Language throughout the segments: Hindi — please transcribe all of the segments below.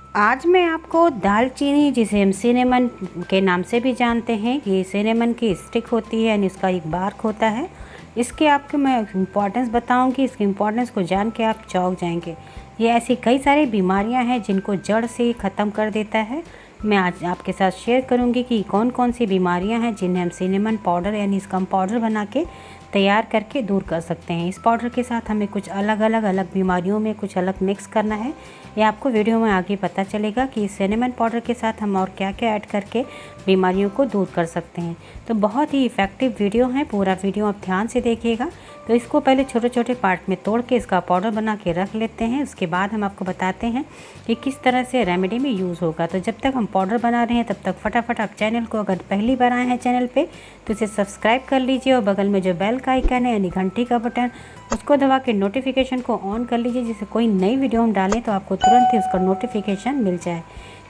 आज मैं आपको दालचीनी, जिसे हम सिनेमन के नाम से भी जानते हैं, ये सिनेमन की स्टिक होती है यानी इसका एक बार्क होता है। इसके आपको मैं इम्पॉर्टेंस बताऊंगी। इसकी इम्पॉर्टेंस को जान के आप चौंक जाएंगे। ये ऐसी कई सारी बीमारियां हैं जिनको जड़ से ख़त्म कर देता है। मैं आज आपके साथ शेयर करूंगी कि कौन कौन सी बीमारियां हैं जिन्हें हम सिनेमन पाउडर यानी इसका हम पाउडर बना के तैयार करके दूर कर सकते हैं। इस पाउडर के साथ हमें कुछ अलग बीमारियों में कुछ अलग मिक्स करना है। ये आपको वीडियो में आगे पता चलेगा कि इस सिनेमन पाउडर के साथ हम और क्या क्या ऐड करके बीमारियों को दूर कर सकते हैं। तो बहुत ही इफ़ेक्टिव वीडियो है, पूरा वीडियो आप ध्यान से देखिएगा। तो इसको पहले छोटे छोटे पार्ट में तोड़ के इसका पाउडर बना के रख लेते हैं। उसके बाद हम आपको बताते हैं कि किस तरह से रेमेडी में यूज़ होगा। तो जब तक हम पाउडर बना रहे हैं तब तक फटाफट आप चैनल को, अगर पहली बार आए हैं चैनल पे, तो इसे सब्सक्राइब कर लीजिए और बगल में जो बेल का आइकन है यानी घंटी का बटन, उसको दबा के नोटिफिकेशन को ऑन कर लीजिए, जिससे कोई नई वीडियो हम डालें तो आपको तुरंत ही उसका नोटिफिकेशन मिल जाए।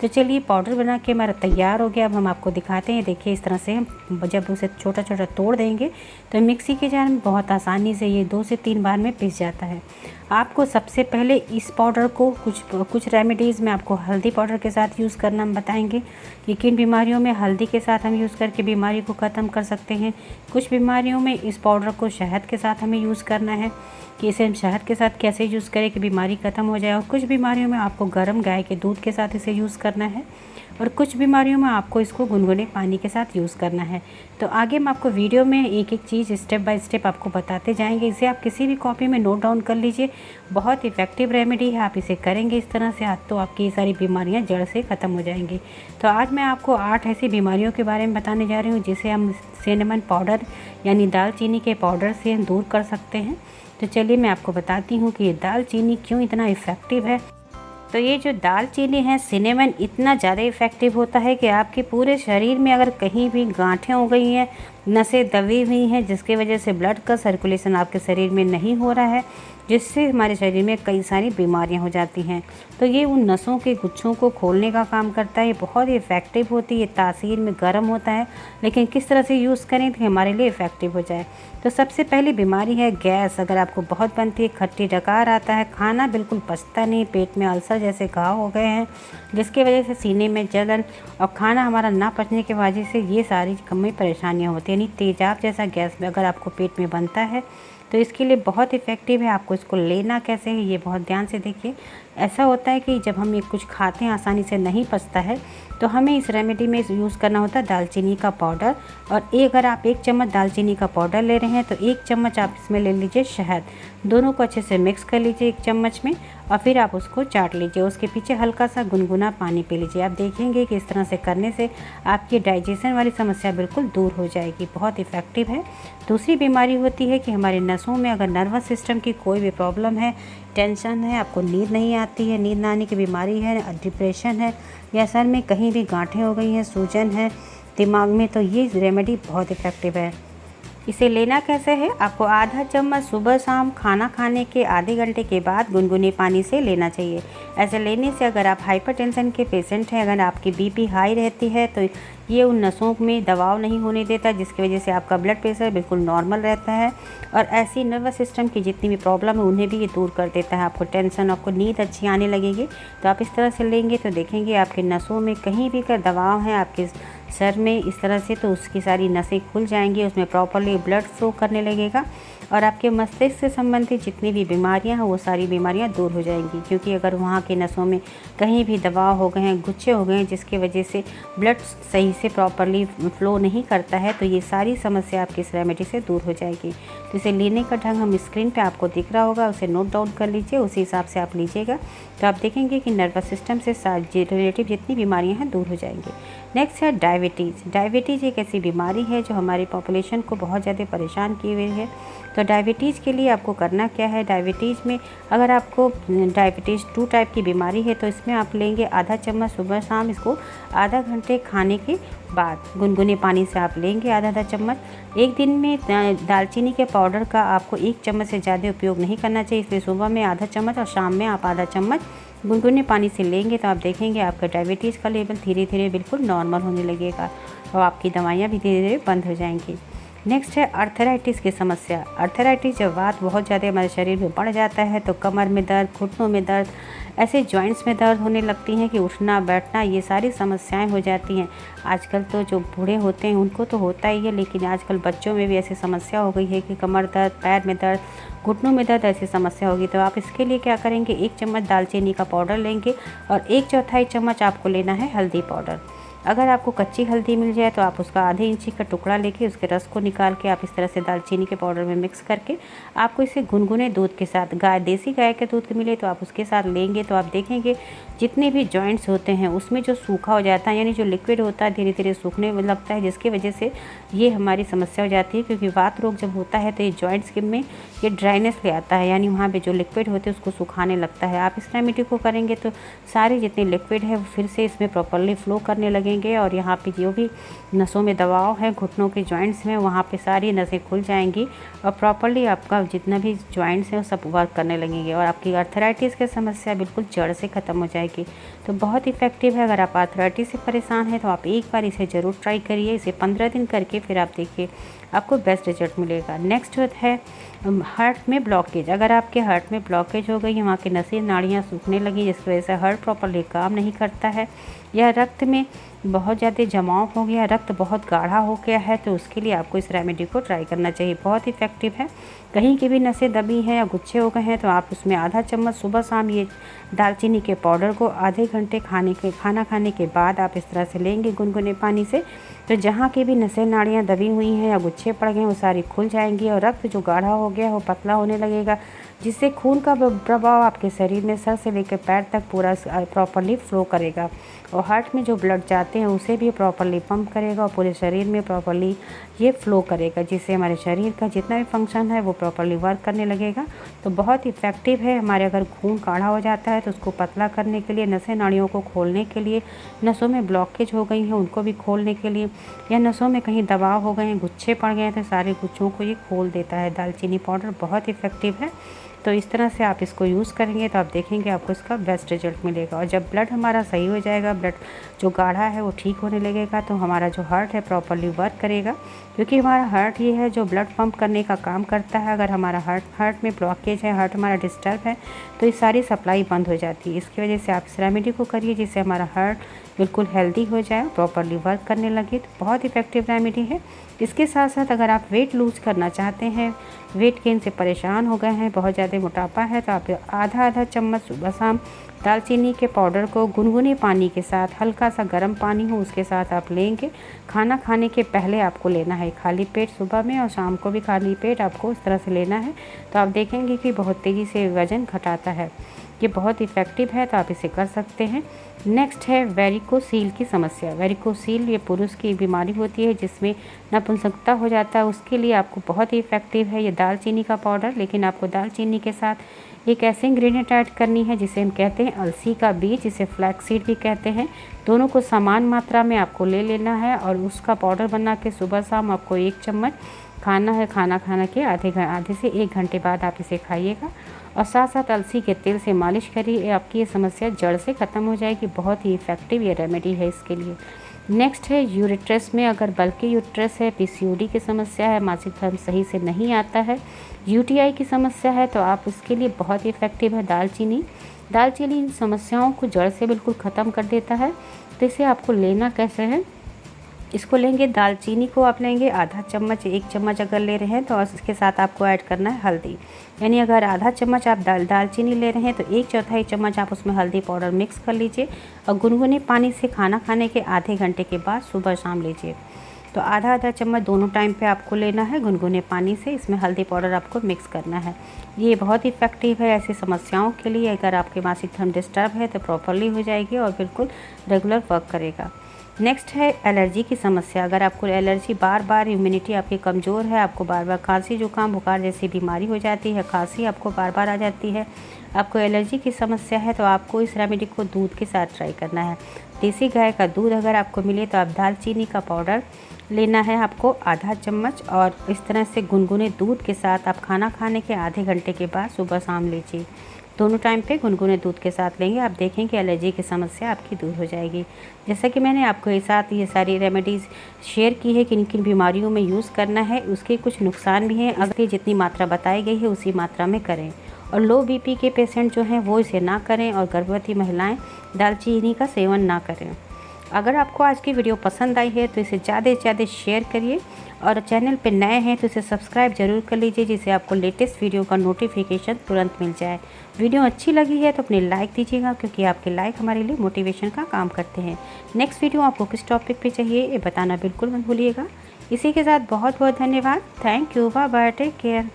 तो चलिए, पाउडर बना के हमारा तैयार हो गया। अब हम आपको दिखाते हैं। देखिए, इस तरह से हम जब उसे छोटा छोटा तोड़ देंगे तो मिक्सी के जार में बहुत आसानी से ये 2 से 3 बार में पिस जाता है। आपको सबसे पहले इस पाउडर को कुछ रेमेडीज़ में आपको हल्दी पाउडर के साथ यूज़ करना हम बताएंगे कि किन बीमारियों में हल्दी के साथ हम यूज़ करके बीमारी को ख़त्म कर सकते हैं। कुछ बीमारियों में इस पाउडर को शहद के साथ हमें यूज़ करना है कि इसे हम शहद के साथ कैसे यूज़ करें कि बीमारी ख़त्म हो जाए। और कुछ बीमारियों में आपको गर्म गाय के दूध के साथ इसे यूज़ करना है और कुछ बीमारियों में आपको इसको गुनगुने पानी के साथ यूज़ करना है। तो आगे हम आपको वीडियो में एक एक चीज़ स्टेप बाय स्टेप आपको बताते जाएंगे। इसे आप किसी भी कॉपी में नोट डाउन कर लीजिए। बहुत इफ़ेक्टिव रेमेडी है। आप इसे करेंगे इस तरह से आज तो आपकी ये सारी बीमारियां जड़ से ख़त्म हो जाएंगी। तो आज मैं आपको 8 ऐसी बीमारियों के बारे में बताने जा रही हूँ जिसे हम सिनेमन पाउडर यानी दालचीनी के पाउडर से हम दूर कर सकते हैं। तो चलिए, मैं आपको बताती हूँ कि ये दालचीनी क्यों इतना इफ़ेक्टिव है। तो ये जो दालचीनी है, सिनेमन, इतना ज़्यादा इफ़ेक्टिव होता है कि आपके पूरे शरीर में अगर कहीं भी गांठें हो गई हैं, नसें दबी हुई हैं, जिसकी वजह से ब्लड का सर्कुलेशन आपके शरीर में नहीं हो रहा है, जिससे हमारे शरीर में कई सारी बीमारियां हो जाती हैं, तो ये उन नसों के गुच्छों को खोलने का काम करता है। ये बहुत ही इफ़ेक्टिव होती है। तासीर में गर्म होता है, लेकिन किस तरह से यूज़ करें कि हमारे लिए इफ़ेक्टिव हो जाए। तो सबसे पहली बीमारी है गैस। अगर आपको बहुत बनती है, खट्टी डकार आता है, खाना बिल्कुल पचता नहीं, पेट में अल्सर जैसे घाव हो गए हैं, जिसकी वजह से सीने में जलन और खाना हमारा ना पचने की वजह से ये सारी कमी परेशानियाँ होती हैं। यानी तेजाब जैसा गैस में अगर आपको पेट में बनता है तो इसके लिए बहुत इफ़ेक्टिव है। आपको इसको लेना कैसे है ये बहुत ध्यान से देखिए। ऐसा होता है कि जब हम ये कुछ खाते हैं, आसानी से नहीं पचता है, तो हमें इस रेमेडी में यूज़ करना होता है दालचीनी का पाउडर। और अगर आप 1 चम्मच दालचीनी का पाउडर ले रहे हैं तो 1 चम्मच आप इसमें ले लीजिए शहद। दोनों को अच्छे से मिक्स कर लीजिए 1 चम्मच में और फिर आप उसको चाट लीजिए। उसके पीछे हल्का सा गुनगुना पानी पी लीजिए। आप देखेंगे कि इस तरह से करने से आपकी डाइजेशन वाली समस्या बिल्कुल दूर हो जाएगी। बहुत इफ़ेक्टिव है। दूसरी बीमारी होती है कि हमारे नसों में अगर नर्वस सिस्टम की कोई भी प्रॉब्लम है, टेंशन है, आपको नींद नहीं आती है, नींद ना आने की बीमारी है, डिप्रेशन है, या सर में कहीं भी गांठें हो गई हैं, सूजन है दिमाग में, तो ये रेमेडी बहुत इफ़ेक्टिव है। इसे लेना कैसे है? आपको आधा चम्मच सुबह शाम खाना खाने के आधे घंटे के बाद गुनगुने पानी से लेना चाहिए। ऐसे लेने से अगर आप हाइपरटेंशन के पेशेंट हैं, अगर आपकी बीपी हाई रहती है, तो ये उन नसों में दबाव नहीं होने देता, जिसकी वजह से आपका ब्लड प्रेशर बिल्कुल नॉर्मल रहता है। और ऐसी नर्वस सिस्टम की जितनी भी प्रॉब्लम है उन्हें भी ये दूर कर देता है। आपको टेंशन, आपको नींद अच्छी आने लगेगी। तो आप इस तरह से लेंगे तो देखेंगे आपके नसों में कहीं भी का दबाव है आपके सर में इस तरह से, तो उसकी सारी नसें खुल जाएंगी, उसमें प्रॉपरली ब्लड फ्लो करने लगेगा और आपके मस्तिष्क से संबंधित जितनी भी बीमारियां हैं वो सारी बीमारियां दूर हो जाएंगी। क्योंकि अगर वहाँ के नसों में कहीं भी दबाव हो गए हैं, गुच्छे हो गए हैं, जिसकी वजह से ब्लड सही से प्रॉपरली फ्लो नहीं करता है, तो ये सारी समस्या आपकी इस रेमेडी से दूर हो जाएगी। तो इसे लेने का ढंग हम स्क्रीन पे आपको दिख रहा होगा, उसे नोट डाउन कर लीजिए, उसी हिसाब से आप लीजिएगा। तो आप देखेंगे कि नर्वस सिस्टम से रिलेटिव जितनी बीमारियाँ हैं दूर हो जाएंगी। नेक्स्ट है डायबिटीज़। डायबिटीज़ एक ऐसी बीमारी है जो हमारी पॉपुलेशन को बहुत ज़्यादा परेशान की हुई है। तो डायबिटीज़ के लिए आपको करना क्या है? डायबिटीज़ में अगर आपको डायबिटीज़ 2 टाइप की बीमारी है तो इसमें आप लेंगे आधा चम्मच सुबह शाम, इसको आधा घंटे खाने के बाद गुनगुने पानी से आप लेंगे आधा चम्मच। एक दिन में दालचीनी के पाउडर का आपको 1 चम्मच से ज़्यादा उपयोग नहीं करना चाहिए, इसलिए सुबह में आधा चम्मच और शाम में आप आधा चम्मच गुनगुने पानी से लेंगे तो आप देखेंगे आपका डायबिटीज़ का लेवल धीरे धीरे बिल्कुल नॉर्मल होने लगेगा और आपकी दवाइयाँ भी धीरे धीरे बंद हो जाएंगी। नेक्स्ट है आर्थराइटिस की समस्या। आर्थराइटिस जब वात बहुत ज़्यादा हमारे शरीर में बढ़ जाता है तो कमर में दर्द, घुटनों में दर्द, ऐसे जॉइंट्स में दर्द होने लगती हैं कि उठना बैठना ये सारी समस्याएं हो जाती हैं। आजकल तो जो बूढ़े होते हैं उनको तो होता ही है, लेकिन आजकल बच्चों में भी ऐसी समस्या हो गई है कि कमर दर्द, पैर में दर्द, घुटनों में दर्द ऐसी समस्या होगी। तो आप इसके लिए क्या करेंगे, 1 चम्मच दालचीनी का पाउडर लेंगे और 1/4 चम्मच आपको लेना है हल्दी पाउडर। अगर आपको कच्ची हल्दी मिल जाए तो आप उसका आधे इंची का टुकड़ा लेके उसके रस को निकाल के आप इस तरह से दालचीनी के पाउडर में मिक्स करके आपको इसे गुनगुने दूध के साथ, देसी गाय के दूध मिले तो आप उसके साथ लेंगे तो आप देखेंगे जितने भी जॉइंट्स होते हैं उसमें जो सूखा हो जाता है, यानी जो लिक्विड होता है धीरे धीरे सूखने लगता है, जिसकी वजह से ये हमारी समस्या हो जाती है। क्योंकि वात रोग जब होता है तो ये जॉइंट्स में ये ड्राइनेस ले आता है, यानी वहाँ पे जो लिक्विड होते हैं उसको सुखाने लगता है। आप इस रेमेडी को करेंगे तो सारे जितने लिक्विड है वो फिर से इसमें प्रॉपरली फ्लो करने लगेंगे और यहाँ पे जो भी नसों में दबाव है, घुटनों के जॉइंट्स में, वहाँ पे सारी नसें खुल जाएंगी और प्रॉपरली आपका जितना भी जॉइंट्स हैं वो सब वर्क करने लगेंगे और आपकी आर्थराइटिस की समस्या बिल्कुल जड़ से ख़त्म हो जाएगी। तो बहुत इफेक्टिव है। अगर आप आर्थराइटिस से परेशान हैं तो आप एक बार इसे ज़रूर ट्राई करिए। इसे 15 दिन करके फिर आप देखिए आपको बेस्ट रिजल्ट मिलेगा। नेक्स्ट है हार्ट में ब्लॉकेज। अगर आपके हार्ट में ब्लॉकेज हो गई, वहाँ की नसें नाड़ियाँ सूखने लगी जिसकी वजह से हार्ट प्रॉपरली काम नहीं करता है, या रक्त में बहुत ज़्यादा जमाव हो गया, रक्त बहुत गाढ़ा हो गया है, तो उसके लिए आपको इस रेमेडी को ट्राई करना चाहिए। बहुत इफेक्टिव है। कहीं की भी नसें दबी हैं या गुच्छे हो गए हैं तो आप उसमें आधा चम्मच सुबह शाम ये दालचीनी के पाउडर को आधे घंटे खाना खाने के बाद आप इस तरह से लेंगे गुनगुने पानी से, तो जहाँ की भी नसें नाड़ियाँ दबी हुई हैं या गुच्छे पड़ गए हैं वो सारी खुल जाएंगी और रक्त जो गाढ़ा हो गया वो पतला होने लगेगा, जिससे खून का प्रभाव आपके शरीर में सर से लेकर पैर तक पूरा प्रॉपरली फ्लो करेगा और हार्ट में जो ब्लड जाते हैं उसे भी प्रॉपरली पंप करेगा और पूरे शरीर में प्रॉपरली ये फ्लो करेगा, जिससे हमारे शरीर का जितना भी फंक्शन है वो प्रॉपरली वर्क करने लगेगा। तो बहुत इफेक्टिव है। हमारे अगर खून गाढ़ा हो जाता है तो उसको पतला करने के लिए, नसें नाड़ियों को खोलने के लिए, नसों में ब्लॉकेज हो गई हैं उनको भी खोलने के लिए, या नसों में कहीं दबाव हो गए हैं, गुच्छे पड़ गए हैं तो सारे गुच्छों को ये खोल देता है। दालचीनी पाउडर बहुत इफेक्टिव है। तो इस तरह से आप इसको यूज़ करेंगे तो आप देखेंगे आपको इसका बेस्ट रिजल्ट मिलेगा। और जब ब्लड हमारा सही हो जाएगा, ब्लड जो गाढ़ा है वो ठीक होने लगेगा, तो हमारा जो हार्ट है प्रॉपरली वर्क करेगा। क्योंकि हमारा हार्ट ये है जो ब्लड पंप करने का काम करता है। अगर हमारा हार्ट में ब्लॉकेज है, हार्ट हमारा डिस्टर्ब है, तो ये सारी सप्लाई बंद हो जाती है। इसकी वजह से आप इस रेमेडी को करिए जिससे हमारा हार्ट बिल्कुल हेल्दी हो जाए, प्रॉपरली वर्क करने लगे। तो बहुत इफेक्टिव रेमेडी है। इसके साथ साथ अगर आप वेट लूज़ करना चाहते हैं, वेट गेन से परेशान हो गए हैं, बहुत ज़्यादा मोटापा है, तो आप आधा चम्मच सुबह शाम दालचीनी के पाउडर को गुनगुने पानी के साथ, हल्का सा गर्म पानी हो उसके साथ आप लेंगे। खाना खाने के पहले आपको लेना है, खाली पेट सुबह में और शाम को भी खाली पेट आपको इस तरह से लेना है। तो आप देखेंगे कि बहुत तेज़ी से वज़न घटाता है। ये बहुत इफ़ेक्टिव है, तो आप इसे कर सकते हैं। नेक्स्ट है वेरिकोसील की समस्या। वेरिकोसील ये पुरुष की बीमारी होती है जिसमें नपुंसकता हो जाता है। उसके लिए आपको बहुत ही इफ़ेक्टिव है ये दालचीनी का पाउडर, लेकिन आपको दालचीनी के साथ एक ऐसे इंग्रेडिएंट ऐड करनी है जिसे हम कहते हैं अलसी का बीज, जिसे फ्लैक्सीड भी कहते हैं। दोनों को समान मात्रा में आपको ले लेना है और उसका पाउडर बना के सुबह शाम आपको 1 चम्मच खाना है। खाना के आधे से 1 घंटे बाद आप इसे खाइएगा और साथ साथ अलसी के तेल से मालिश करिए। आपकी ये समस्या जड़ से ख़त्म हो जाएगी। बहुत ही इफ़ेक्टिव ये रेमेडी है इसके लिए। नेक्स्ट है यूरेट्रस में अगर बल्कि यूरेट्रस है, पीसीओडी की समस्या है, मासिक धर्म सही से नहीं आता है, यूटीआई की समस्या है, तो आप इसके लिए बहुत ही इफ़ेक्टिव है दालचीनी। दालचीनी इन समस्याओं को जड़ से बिल्कुल ख़त्म कर देता है। तो इसे आपको लेना कैसे है, इसको लेंगे, दालचीनी को आप लेंगे आधा चम्मच, 1 चम्मच अगर ले रहे हैं तो इसके साथ आपको ऐड करना है हल्दी। यानी अगर आधा चम्मच आप दालचीनी ले रहे हैं तो 1/4 चम्मच आप उसमें हल्दी पाउडर मिक्स कर लीजिए और गुनगुने पानी से खाना खाने के आधे घंटे के बाद सुबह शाम लीजिए। तो आधा चम्मच दोनों टाइम पे आपको लेना है गुनगुने पानी से। इसमें हल्दी पाउडर आपको मिक्स करना है। ये बहुत इफ़ेक्टिव है ऐसी समस्याओं के लिए। अगर आपके मासिक धर्म डिस्टर्ब है तो प्रॉपरली हो जाएगी और बिल्कुल रेगुलर वर्क करेगा। नेक्स्ट है एलर्जी की समस्या। अगर आपको एलर्जी बार इम्यूनिटी आपकी कमज़ोर है, आपको बार खांसी जुकाम बुखार जैसी बीमारी हो जाती है, खांसी आपको बार आ जाती है, आपको एलर्जी की समस्या है, तो आपको इस रेमेडी को दूध के साथ ट्राई करना है। देसी गाय का दूध अगर आपको मिले तो आप दालचीनी का पाउडर लेना है आपको आधा चम्मच, और इस तरह से गुनगुने दूध के साथ आप खाना खाने के आधे घंटे के बाद सुबह शाम लीजिए। दोनों टाइम पे गुनगुने दूध के साथ लेंगे, आप देखें कि एलर्जी की समस्या आपकी दूर हो जाएगी। जैसा कि मैंने आपको ये सारी रेमेडीज़ शेयर की है किन किन बीमारियों में यूज़ करना है, उसके कुछ नुकसान भी हैं। अगर ये जितनी मात्रा बताई गई है उसी मात्रा में करें, और लो बीपी के पेशेंट जो हैं वो इसे ना करें, और गर्भवती महिलाएं दालचीनी का सेवन ना करें। अगर आपको आज की वीडियो पसंद आई है तो इसे ज़्यादा से ज़्यादा शेयर करिए, और चैनल पर नए हैं तो इसे सब्सक्राइब जरूर कर लीजिए, जिससे आपको लेटेस्ट वीडियो का नोटिफिकेशन तुरंत मिल जाए। वीडियो अच्छी लगी है तो अपने लाइक दीजिएगा, क्योंकि आपके लाइक हमारे लिए मोटिवेशन का काम करते हैं। नेक्स्ट वीडियो आपको किस टॉपिक पे चाहिए ये बताना बिल्कुल मत भूलिएगा। इसी के साथ बहुत बहुत धन्यवाद। Thank you, bye bye, take care.